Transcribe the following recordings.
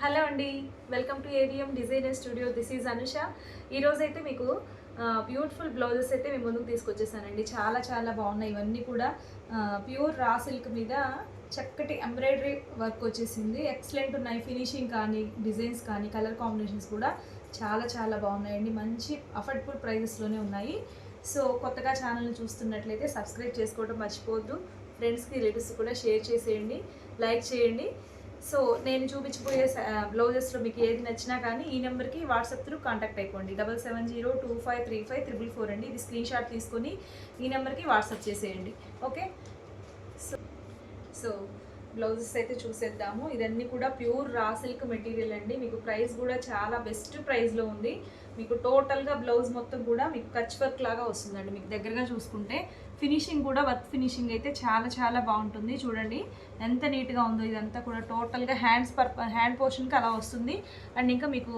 Hello అండి, welcome to ATM designer studio. This is Anusha. ఈరోజైతే మీకు బ్యూటిఫుల్ బ్లౌజెస్ అయితే మేము ముందుకు తీసుకొచ్చేసానండి. చాలా చాలా బాగున్నాయి. ఇవన్నీ కూడా ప్యూర్ రా సిల్క్ మీద చక్కటి ఎంబ్రాయిడరీ వర్క్ వచ్చేసింది. ఎక్సలెంట్ ఉన్నాయి. ఫినిషింగ్ కానీ, డిజైన్స్ కానీ, కలర్ కాంబినేషన్స్ కూడా చాలా చాలా బాగున్నాయండి. మంచి అఫోర్డబుల్ ప్రైజెస్లోనే ఉన్నాయి. సో కొత్తగా ఛానల్ని చూస్తున్నట్లయితే సబ్స్క్రైబ్ చేసుకోవడం మర్చిపోవద్దు. ఫ్రెండ్స్కి, రిలేటివ్స్ కూడా షేర్ చేసేయండి, లైక్ చేయండి. సో నేను చూపించబోయే బ్లౌజెస్లో మీకు ఏది నచ్చినా కానీ ఈ నెంబర్కి వాట్సాప్ త్రూ కాంటాక్ట్ అయిపోండి. 7702535434 అండి. ఇది స్క్రీన్ షాట్ తీసుకొని ఈ నెంబర్కి వాట్సాప్ చేసేయండి. ఓకే. సో సో బ్లౌజెస్ అయితే చూసేద్దాము. ఇదన్నీ కూడా ప్యూర్ రా సిల్క్ మెటీరియల్ అండి. మీకు ప్రైస్ కూడా చాలా బెస్ట్ ప్రైస్లో ఉంది. మీకు టోటల్గా బ్లౌజ్ మొత్తం కూడా మీకు కచ్ వర్క్ లాగా వస్తుందండి. మీకు దగ్గరగా చూసుకుంటే ఫినిషింగ్ కూడా వర్క్ ఫినిషింగ్ అయితే చాలా చాలా బాగుంటుంది. చూడండి ఎంత నీట్గా ఉందో. ఇదంతా కూడా టోటల్గా హ్యాండ్ పోర్షన్కి అలా వస్తుంది. అండ్ ఇంకా మీకు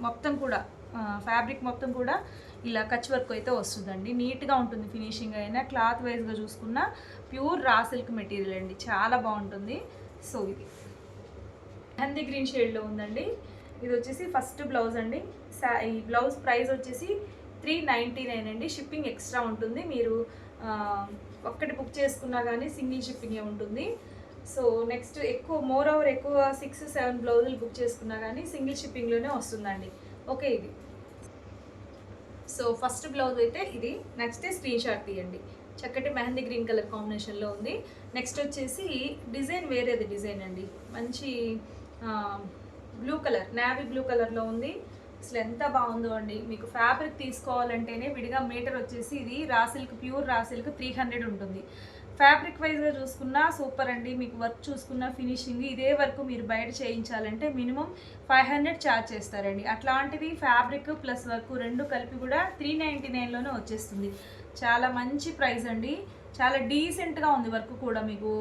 మొత్తం కూడా ఫ్యాబ్రిక్ మొత్తం కూడా ఇలా కచ్ వర్క్ అయితే వస్తుందండి. నీట్గా ఉంటుంది. ఫినిషింగ్ అయినా క్లాత్ వైజ్గా చూసుకున్న ప్యూర్ రా సిల్క్ మెటీరియల్ అండి. చాలా బాగుంటుంది. సో ఇది మెహందీ గ్రీన్ షేడ్లో ఉందండి. ఇది వచ్చేసి ఫస్ట్ బ్లౌజ్ అండి. ఈ బ్లౌజ్ ప్రైస్ వచ్చేసి 399 అండి. షిప్పింగ్ ఎక్స్ట్రా ఉంటుంది. మీరు ఒక్కటి బుక్ చేసుకున్నా కానీ సింగిల్ షిప్పింగే ఉంటుంది. సో నెక్స్ట్ మోర్ ఓవర్ ఎక్కువ 6-7 బ్లౌజులు బుక్ చేసుకున్నా కానీ సింగిల్ షిప్పింగ్లోనే వస్తుందండి. ఓకే. ఇది సో ఫస్ట్ బ్లౌజ్ అయితే ఇది. నెక్స్ట్ స్క్రీన్ షాట్ తీయండి. చక్కటి మెహందీ గ్రీన్ కలర్ కాంబినేషన్లో ఉంది. నెక్స్ట్ వచ్చేసి డిజైన్ వేరేది డిజైన్ అండి. మంచి బ్లూ కలర్, నావీ బ్లూ కలర్లో ఉంది. అసలు ఎంత బాగుందో అండి. మీకు ఫ్యాబ్రిక్ తీసుకోవాలంటేనే విడిగా మీటర్ వచ్చేసి ఇది raw silk, pure raw silk 300 ఉంటుంది. ఫ్యాబ్రిక్ వైజ్గా చూసుకున్నా సూపర్ అండి. మీకు వర్క్ చూసుకున్న ఫినిషింగ్ ఇదే వర్క్ మీరు బయట చేయించాలంటే మినిమం 500 ఛార్జ్ చేస్తారండి. అట్లాంటిది ఫ్యాబ్రిక్ ప్లస్ వర్క్ రెండు కలిపి కూడా 399లోనే వచ్చేస్తుంది. చాలా మంచి ప్రైస్ అండి. చాలా డీసెంట్గా ఉంది. వర్క్ కూడా మీకు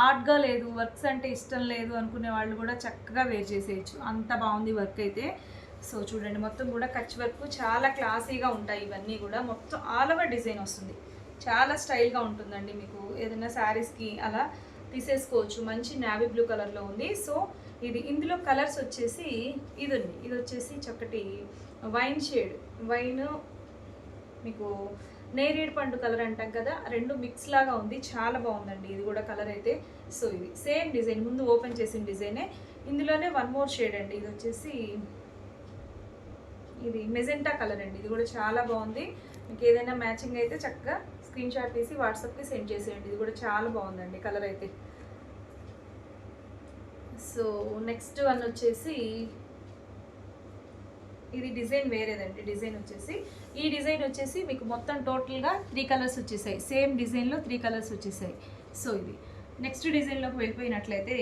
ఆర్ట్గా లేదు, వర్క్స్ అంటే ఇష్టం లేదు అనుకునే వాళ్ళు కూడా చక్కగా వేర్ చేసేయచ్చు. అంత బాగుంది వర్క్ అయితే. సో చూడండి మొత్తం కూడా కచ్ వర్క్ చాలా క్లాసీగా ఉంటాయి. ఇవన్నీ కూడా మొత్తం ఆల్ ఓవర్ డిజైన్ వస్తుంది. చాలా స్టైల్గా ఉంటుందండి. మీకు ఏదైనా శారీస్కి అలా తీసేసుకోవచ్చు. మంచి నావీ బ్లూ కలర్లో ఉంది. సో ఇందులో కలర్స్ వచ్చేసి ఇది వచ్చేసి చక్కటి వైన్ షేడ్, వైన్ మీకు నేరేడు పండు కలర్ అంటాం కదా, రెండు మిక్స్ లాగా ఉంది. చాలా బాగుందండి ఇది కూడా కలర్ అయితే. సో ఇది సేమ్ డిజైన్, ముందు ఓపెన్ చేసిన డిజైనే. ఇందులోనే వన్ మోర్ షేడ్ అండి. ఇది వచ్చేసి ఇది మెజెంటా కలర్ అండి. ఇది కూడా చాలా బాగుంది. మీకు ఏదైనా మ్యాచింగ్ అయితే చక్కగా స్క్రీన్ షాట్ తీసి వాట్సాప్కి సెండ్ చేసేయండి. ఇది కూడా చాలా బాగుందండి కలర్ అయితే. సో నెక్స్ట్ వన్ వచ్చేసి ఇది డిజైన్ వేరేదండి. డిజైన్ వచ్చేసి ఈ డిజైన్ వచ్చేసి మీకు మొత్తం టోటల్గా 3 కలర్స్ వచ్చేసాయి. సేమ్ డిజైన్లో 3 కలర్స్ వచ్చేసాయి. సో ఇది నెక్స్ట్ డిజైన్లోకి వెళ్ళిపోయినట్లయితే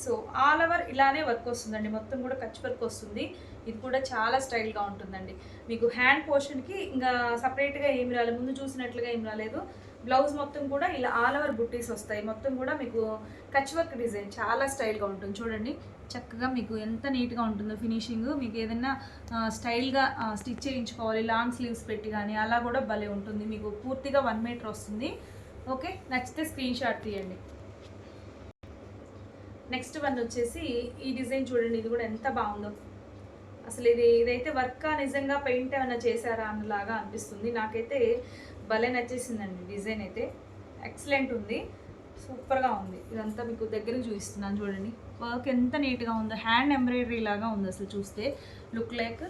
సో ఆల్ ఓవర్ ఇలానే వర్క్ వస్తుందండి. మొత్తం కూడా కచ్ వర్క్ వస్తుంది. ఇది కూడా చాలా స్టైల్గా ఉంటుందండి. మీకు హ్యాండ్ పోర్షన్కి ఇంకా సపరేట్గా ఏమి రాలేదు, ముందు చూసినట్లుగా ఏం రాలేదు. బ్లౌజ్ మొత్తం కూడా ఇలా ఆల్ ఓవర్ బుట్టీస్ వస్తాయి. మొత్తం కూడా మీకు కచ్ వర్క్ డిజైన్ చాలా స్టైల్గా ఉంటుంది. చూడండి చక్కగా మీకు ఎంత నీట్గా ఉంటుందో ఫినిషింగ్. మీకు ఏదైనా స్టైల్గా స్టిచ్ చేయించుకోవాలి లాంగ్ స్లీవ్స్ పెట్టి కానీ అలా కూడా భలే ఉంటుంది. మీకు పూర్తిగా 1 మీటర్ వస్తుంది. ఓకే, నచ్చితే స్క్రీన్ షాట్ తీయండి. నెక్స్ట్ వన్ వచ్చేసి ఈ డిజైన్ చూడండి. ఇది కూడా ఎంత బాగుందో అసలు. ఇదైతే వర్క్ నిజంగా పెయింట్ ఏమైనా చేశారా అన్నలాగా అనిపిస్తుంది. నాకైతే భలే నచ్చేసిందండి. డిజైన్ అయితే ఎక్సలెంట్ ఉంది, సూపర్గా ఉంది. ఇదంతా మీకు దగ్గరికి చూపిస్తున్నాను చూడండి. వర్క్ ఎంత నీట్గా ఉందో, హ్యాండ్ ఎంబ్రాయిడరీ లాగా ఉంది అసలు. చూస్తే లుక్ లైక్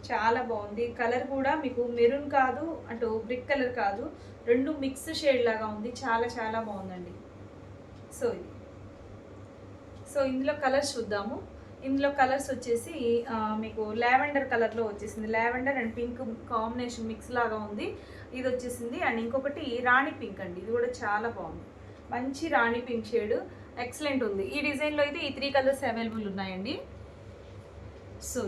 చాలా బాగుంది. కలర్ కూడా మీకు మెరూన్ కాదు, అటు బ్రిక్ కలర్ కాదు, రెండు మిక్స్ షేడ్ లాగా ఉంది. చాలా చాలా బాగుందండి. సో ఇందులో కలర్స్ చూద్దాము. ఇందులో కలర్స్ వచ్చేసి మీకు లావెండర్ కలర్లో వచ్చేసింది. Lavender and pink combination mix లాగా ఉంది. ఇది వచ్చేసింది. అండ్ ఇంకొకటి రాణి పింక్ అండి. ఇది కూడా చాలా బాగుంది. మంచి రాణి పింక్ షేడ్ ఎక్సలెంట్ ఉంది. ఈ డిజైన్లో అయితే ఈ 3 కలర్స్ అవైలబుల్ ఉన్నాయండి. సో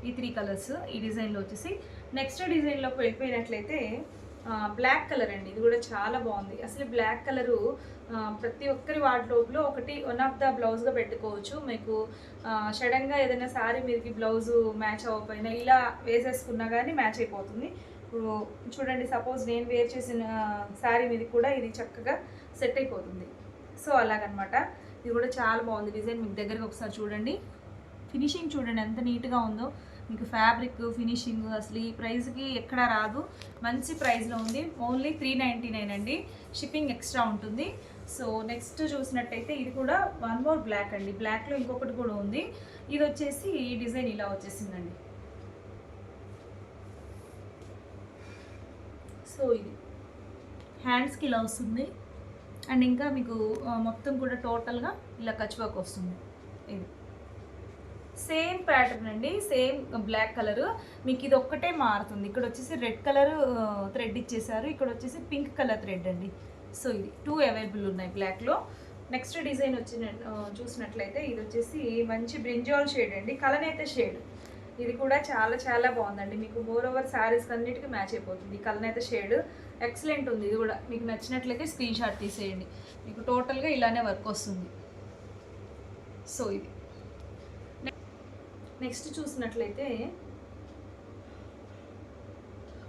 ఈ 3 కలర్స్ ఈ డిజైన్లో వచ్చేసి. నెక్స్ట్ డిజైన్లోకి వెళ్ళిపోయినట్లయితే బ్లాక్ కలర్ అండి. ఇది కూడా చాలా బాగుంది. అసలు బ్లాక్ కలరు ప్రతి ఒక్కరి వార్డ్రోబ్లో ఒకటి వన్ ఆఫ్ ద బ్లౌజ్గా పెట్టుకోవచ్చు. మీకు సడన్గా ఏదైనా శారీ మీదకి బ్లౌజు మ్యాచ్ అవ్వకపోయినా ఇలా వేసేసుకున్నా కానీ మ్యాచ్ అయిపోతుంది. ఇప్పుడు చూడండి, సపోజ్ నేను వేర్ చేసిన శారీ మీద కూడా ఇది చక్కగా సెట్ అయిపోతుంది. సో అలాగనమాట. ఇది కూడా చాలా బాగుంది డిజైన్. మీకు దగ్గరకు ఒకసారి చూడండి, ఫినిషింగ్ చూడండి ఎంత నీట్గా ఉందో. మీకు ఫ్యాబ్రిక్ ఫినిషింగ్ అసలు ఈ ప్రైస్కి ఎక్కడా రాదు, మంచి ప్రైస్లో ఉంది. ఓన్లీ 399 అండి, షిప్పింగ్ ఎక్స్ట్రా ఉంటుంది. సో నెక్స్ట్ చూసినట్టయితే ఇది కూడా వన్ మోర్ బ్లాక్ అండి. బ్లాక్లో ఇంకొకటి కూడా ఉంది. ఇది వచ్చేసి ఈ డిజైన్ ఇలా వచ్చేసిందండి. సో ఇది హ్యాండ్స్కి ఇలా వస్తుంది. అండ్ ఇంకా మీకు మొత్తం కూడా టోటల్గా ఇలా కచ్ వర్క్ వస్తుంది. ఇది సేమ్ ప్యాటర్న్ అండి, సేమ్ బ్లాక్ కలర్. మీకు ఇది ఒక్కటే మారుతుంది. ఇక్కడ వచ్చేసి రెడ్ కలర్ థ్రెడ్ ఇచ్చేసారు, ఇక్కడ వచ్చేసి పింక్ కలర్ థ్రెడ్ అండి. సో ఇది 2 అవైలబుల్ ఉన్నాయి బ్లాక్లో. నెక్స్ట్ డిజైన్ చూసినట్లయితే ఇది వచ్చేసి మంచి బ్రింజాల్ షేడ్ అండి, కలనేత షేడ్. ఇది కూడా చాలా చాలా బాగుందండి. మీకు మోర్ ఓవర్ శారీస్ అన్నిటికీ మ్యాచ్ అయిపోతుంది. కలనేత షేడ్ ఎక్సలెంట్ ఉంది. ఇది కూడా మీకు నచ్చినట్లయితే స్క్రీన్ షాట్ తీసేయండి. మీకు టోటల్గా ఇలానే వర్క్ వస్తుంది. సో ఇది నెక్స్ట్ చూసినట్లయితే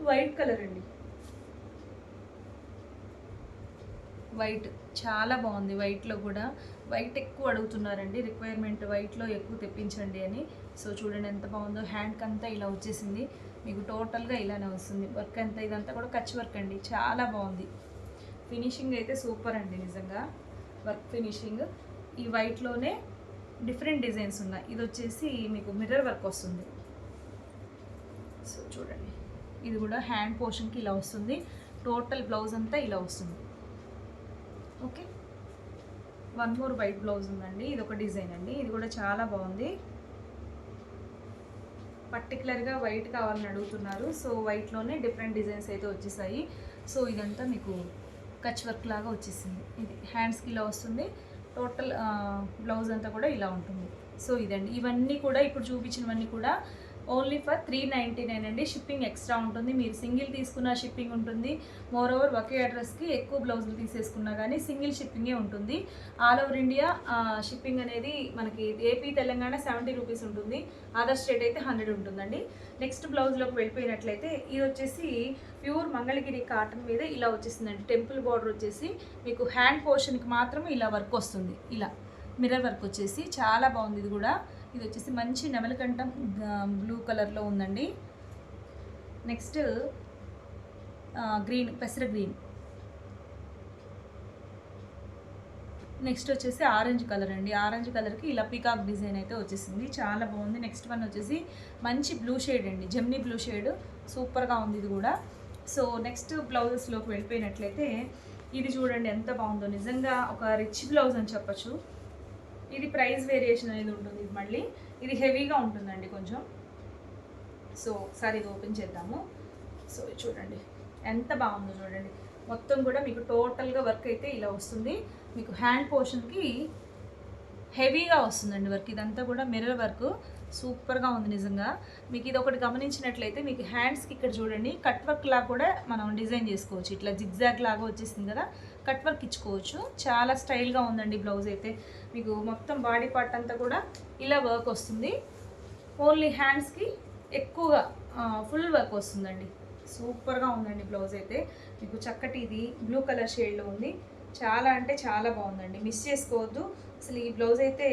వైట్ కలర్ అండి. వైట్ చాలా బాగుంది. వైట్లో కూడా వైట్ ఎక్కువ అడుగుతున్నారండి, రిక్వైర్మెంట్ వైట్లో ఎక్కువ తెప్పించండి అని. సో చూడండి ఎంత బాగుందో. హ్యాండ్కి అంతా ఇలా వచ్చేసింది, మీకు టోటల్గా ఇలానే వస్తుంది. వర్క్ అంతా ఇదంతా కూడా కచ్ వర్క్ అండి, చాలా బాగుంది. ఫినిషింగ్ అయితే సూపర్ అండి నిజంగా, వర్క్ ఫినిషింగ్. ఈ వైట్లోనే డిఫరెంట్ డిజైన్స్ ఉన్నాయి. ఇది వచ్చేసి మీకు మిర్రర్ వర్క్ వస్తుంది. సో చూడండి ఇది కూడా హ్యాండ్ పోర్షన్కి ఇలా వస్తుంది. టోటల్ బ్లౌజ్ అంతా ఇలా వస్తుంది. Okay, one more white blouse ఉందండి. ఇది ఒక డిజైన్ అండి, ఇది కూడా చాలా బాగుంది. పర్టికులర్గా వైట్ కావాలని అడుగుతున్నారు. సో వైట్లోనే డిఫరెంట్ డిజైన్స్ అయితే వచ్చేసాయి. సో ఇదంతా మీకు కచ్ వర్క్ లాగా వచ్చేసింది. ఇది హ్యాండ్స్కి ఇలా వస్తుంది. టోటల్ బ్లౌజ్ అంతా కూడా ఇలా ఉంటుంది. సో ఇదండి, ఇవన్నీ కూడా ఇప్పుడు చూపించినవన్నీ కూడా ఓన్లీ ఫర్ 399 అండి. షిప్పింగ్ ఎక్స్ట్రా ఉంటుంది. మీరు సింగిల్ తీసుకున్న షిప్పింగ్ ఉంటుంది. మోర్ ఓవర్ ఒకే అడ్రస్కి ఎక్కువ బ్లౌజులు తీసేసుకున్నా కానీ సింగిల్ షిప్పింగే ఉంటుంది. ఆల్ ఓవర్ ఇండియా షిప్పింగ్ అనేది మనకి ఏపీ తెలంగాణ 70 రూపీస్ ఉంటుంది. అదర్ స్టేట్ అయితే 100 ఉంటుందండి. నెక్స్ట్ బ్లౌజ్లోకి వెళ్ళిపోయినట్లయితే ఇది వచ్చేసి ప్యూర్ మంగళగిరి కాటన్ మీద ఇలా వచ్చేసిందండి. టెంపుల్ బార్డర్ వచ్చేసి మీకు హ్యాండ్ పోర్షన్కి మాత్రమే ఇలా వర్క్ వస్తుంది. ఇలా మిర్రర్ వర్క్ వచ్చేసి చాలా బాగుంది. ఇది కూడా ఇది వచ్చేసి మంచి నెమలికంఠం బ్లూ కలర్లో ఉందండి. నెక్స్ట్ గ్రీన్, పెసర గ్రీన్. నెక్స్ట్ వచ్చేసి ఆరెంజ్ కలర్ అండి. ఆరెంజ్ కలర్కి ఇలా పీకాక్ డిజైన్ అయితే వచ్చేసింది, చాలా బాగుంది. నెక్స్ట్ వన్ వచ్చేసి మంచి బ్లూ షేడ్ అండి, జెమినీ బ్లూ షేడ్, సూపర్గా ఉంది ఇది కూడా. సో నెక్స్ట్ బ్లౌజెస్లోకి వెళ్ళిపోయినట్లయితే ఇది చూడండి ఎంత బాగుందో. నిజంగా ఒక రిచ్ బ్లౌజ్ అని చెప్పచ్చు. ఇది ప్రైస్ వేరియేషన్ అనేది ఉంటుంది. మళ్ళీ ఇది హెవీగా ఉంటుందండి కొంచెం. సో ఒకసారి ఇది ఓపెన్ చేద్దాము. సో చూడండి ఎంత బాగుందో చూడండి. మొత్తం కూడా మీకు టోటల్గా వర్క్ అయితే ఇలా వస్తుంది. మీకు హ్యాండ్ పోర్షన్కి హెవీగా వస్తుందండి వర్క్. ఇదంతా కూడా మిర్రర్ వర్క్, సూపర్గా ఉంది నిజంగా. మీకు ఇది ఒకటి గమనించినట్లయితే మీకు హ్యాండ్స్కి ఇక్కడ చూడండి కట్ వర్క్ లాగా కూడా మనం డిజైన్ చేసుకోవచ్చు. ఇట్లా జిగ్జాగ్ లాగా వచ్చేసింది కదా, కట్ వర్క్ ఇచ్చుకోవచ్చు. చాలా స్టైల్గా ఉందండి బ్లౌజ్ అయితే. మీకు మొత్తం బాడీ పార్ట్ అంతా కూడా ఇలా వర్క్ వస్తుంది. ఓన్లీ హ్యాండ్స్కి ఎక్కువగా ఫుల్ వర్క్ వస్తుందండి. సూపర్గా ఉందండి బ్లౌజ్ అయితే. మీకు చక్కటి ఇది బ్లూ కలర్ షేడ్లో ఉంది. చాలా అంటే చాలా బాగుందండి, మిస్ చేసుకోవద్దు అసలు. ఈ బ్లౌజ్ అయితే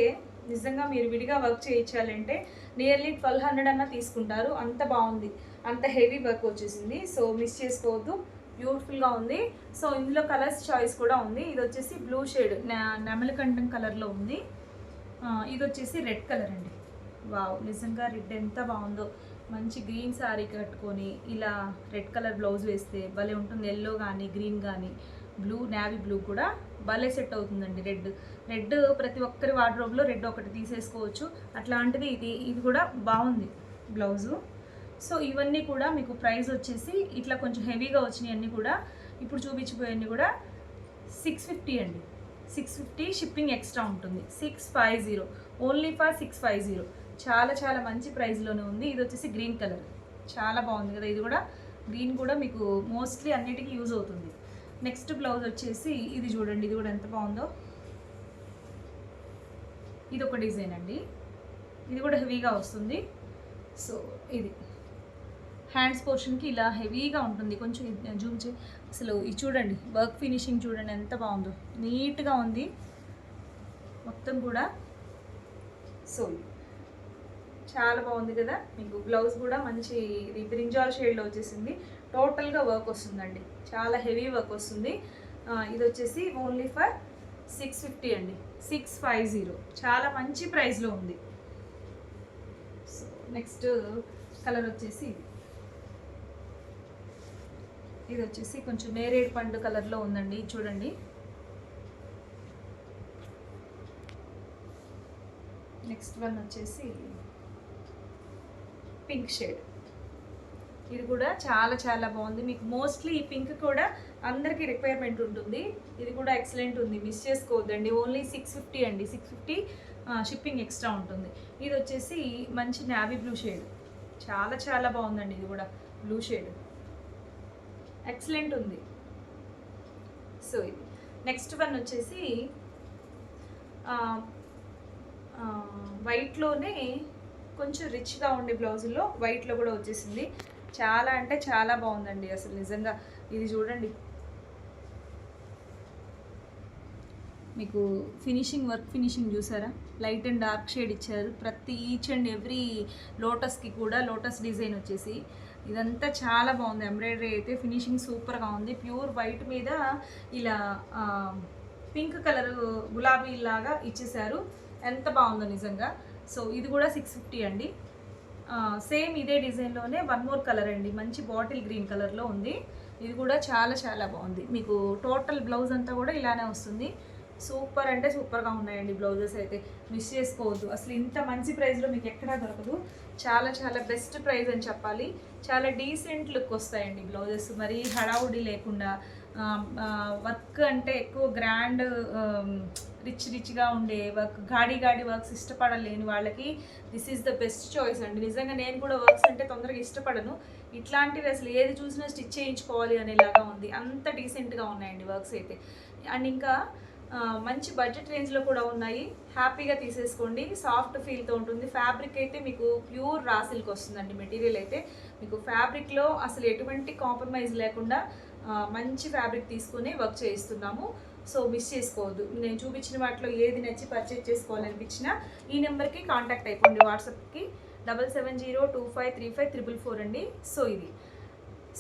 నిజంగా మీరు విడిగా వర్క్ చేయించాలంటే నియర్లీ 1200 అన్నా తీసుకుంటారు, అంత బాగుంది, అంత హెవీ వర్క్ వచ్చేసింది. సో మిస్ చేసుకోవద్దు, బ్యూటిఫుల్గా ఉంది. సో ఇందులో కలర్స్ చాయిస్ కూడా ఉంది. ఇది వచ్చేసి బ్లూ షేడ్ నెమలికంఠం కలర్లో ఉంది. ఇది వచ్చేసి రెడ్ కలర్ అండి. వావ్, నిజంగా రెడ్ ఎంత బాగుందో. మంచి గ్రీన్ శారీ కట్టుకొని ఇలా రెడ్ కలర్ బ్లౌజ్ వేస్తే భలే ఉంటుంది. ఎల్లో కానీ గ్రీన్ కానీ బ్లూ, నేవీ బ్లూ కూడా భలే సెట్ అవుతుందండి. రెడ్ ప్రతి ఒక్కరి వార్డ్రోబ్లో రెడ్ ఒకటి తీసేసుకోవచ్చు. అట్లాంటిది ఇది కూడా బాగుంది బ్లౌజు. సో ఇవన్నీ కూడా మీకు ప్రైస్ వచ్చేసి ఇట్లా కొంచెం హెవీగా వచ్చినాయి అన్నీ కూడా, ఇప్పుడు చూపించిపోయన్నీ కూడా 650 అండి. 650 షిప్పింగ్ ఎక్స్ట్రా ఉంటుంది. 650 ఓన్లీ ఫర్ 650. చాలా చాలా మంచి ప్రైస్లోనే ఉంది. ఇది వచ్చేసి గ్రీన్ కలర్, చాలా బాగుంది కదా. ఇది కూడా గ్రీన్ కూడా మీకు మోస్ట్లీ అన్నిటికీ యూజ్ అవుతుంది. నెక్స్ట్ బ్లౌజ్ వచ్చేసి ఇది చూడండి, ఇది కూడా ఎంత బాగుందో. ఇది ఒక డిజైన్ అండి, ఇది కూడా హెవీగా వస్తుంది. సో ఇది హ్యాండ్స్ పోర్షన్కి ఇలా హెవీగా ఉంటుంది. కొంచెం జూమ్ చే, అసలు ఇది చూడండి వర్క్ ఫినిషింగ్ చూడండి ఎంత బాగుందో, నీట్గా ఉంది. మొత్తం కూడా. సో చాలా బాగుంది కదా. మీకు బ్లౌజ్ కూడా మంచి బ్రింజాల్ షేడ్లో వచ్చేసింది. టోటల్గా వర్క్ వస్తుందండి, చాలా హెవీ వర్క్ వస్తుంది. ఇది వచ్చేసి ఓన్లీ ఫర్ 650 అండి, 650. చాలా మంచి ప్రైస్లో ఉంది. సో నెక్స్ట్ కలర్ వచ్చేసి ఇది వచ్చేసి కొంచెం నేరేడు పండు కలర్లో ఉందండి, చూడండి. నెక్స్ట్ వన్ వచ్చేసి పింక్ షేడ్. ఇది కూడా చాలా చాలా బాగుంది. మీకు మోస్ట్లీ ఈ పింక్ కూడా అందరికీ రిక్వైర్మెంట్ ఉంటుంది. ఇది కూడా ఎక్సలెంట్ ఉంది, మిస్ చేసుకోవద్దండి. ఓన్లీ 650 అండి, 650 షిప్పింగ్ ఎక్స్ట్రా ఉంటుంది. ఇది వచ్చేసి మంచి నావీ బ్లూ షేడ్, చాలా చాలా బాగుందండి. ఇది కూడా బ్లూ షేడ్ ఎక్సలెంట్ ఉంది. సో ఇది నెక్స్ట్ వన్ వచ్చేసి వైట్లోనే కొంచెం రిచ్గా ఉండే బ్లౌజుల్లో వైట్లో కూడా వచ్చేసింది. చాలా అంటే చాలా బాగుందండి అసలు నిజంగా. ఇది చూడండి, మీకు ఫినిషింగ్, వర్క్ ఫినిషింగ్ చూసారా? లైట్ అండ్ డార్క్ షేడ్ ఇచ్చారు. ప్రతి ఈచ్ అండ్ ఎవ్రీ లోటస్కి కూడా లోటస్ డిజైన్ వచ్చేసి ఇదంతా చాలా బాగుంది. ఎంబ్రాయిడరీ అయితే ఫినిషింగ్ సూపర్గా ఉంది. ప్యూర్ వైట్ మీద ఇలా పింక్ కలర్ గులాబీ లాగా ఇచ్చేసారు. ఎంత బాగుందో నిజంగా. సో ఇది కూడా 650 అండి. సేమ్ ఇదే డిజైన్లోనే వన్ మోర్ కలర్ అండి, మంచి బాటిల్ గ్రీన్ కలర్లో ఉంది. ఇది కూడా చాలా చాలా బాగుంది. మీకు టోటల్ బ్లౌజ్ అంతా కూడా ఇలానే వస్తుంది. సూపర్ అంటే సూపర్గా ఉన్నాయండి బ్లౌజెస్ అయితే, మిస్ చేసుకోవద్దు. అసలు ఇంత మంచి ప్రైస్లో మీకు ఎక్కడా దొరకదు. చాలా చాలా బెస్ట్ ప్రైస్ అని చెప్పాలి. చాలా డీసెంట్ లుక్ వస్తాయండి బ్లౌజెస్, మరీ హడావుడి లేకుండా. వర్క్ అంటే ఎక్కువ గ్రాండ్ రిచ్గా ఉండే వర్క్, గాడి వర్క్స్ ఇష్టపడలేని వాళ్ళకి this is the best choice అండి. నిజంగా నేను కూడా వర్క్స్ అంటే తొందరగా ఇష్టపడను. ఇట్లాంటివి అసలు ఏది చూసినా స్టిచ్ చేయించుకోవాలి అనేలాగా ఉంది, అంత డీసెంట్గా ఉన్నాయండి వర్క్స్ అయితే. అండ్ ఇంకా మంచి బడ్జెట్ రేంజ్లో కూడా ఉన్నాయి. హ్యాపీగా తీసేసుకోండి, సాఫ్ట్ ఫీల్తో ఉంటుంది. ఫ్యాబ్రిక్ అయితే మీకు ప్యూర్ రా సిల్క్ వస్తుందండి. మెటీరియల్ అయితే మీకు ఫ్యాబ్రిక్లో అసలు ఎటువంటి కాంప్రమైజ్ లేకుండా మంచి ఫ్యాబ్రిక్ తీసుకుని వర్క్ చేయిస్తున్నాము. సో మిస్ చేసుకోవద్దు. నేను చూపించిన వాటిలో ఏది నచ్చి పర్చేజ్ చేసుకోవాలనిపించినా ఈ నెంబర్కి కాంటాక్ట్ అయిపోండి, వాట్సాప్కి 7702535344 అండి.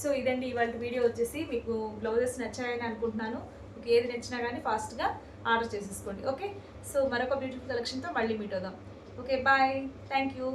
సో ఇదండి ఇవాళ వీడియో వచ్చేసి. మీకు బ్లౌజెస్ నచ్చాయని అనుకుంటున్నాను. మీకు ఏది నచ్చినా కానీ ఫాస్ట్గా ఆర్డర్ చేసేసుకోండి. ఓకే, సో మరొక బ్యూటిఫుల్ కలెక్షన్తో మళ్ళీ మీట్ అవుదాం. Okay, bye, thank you.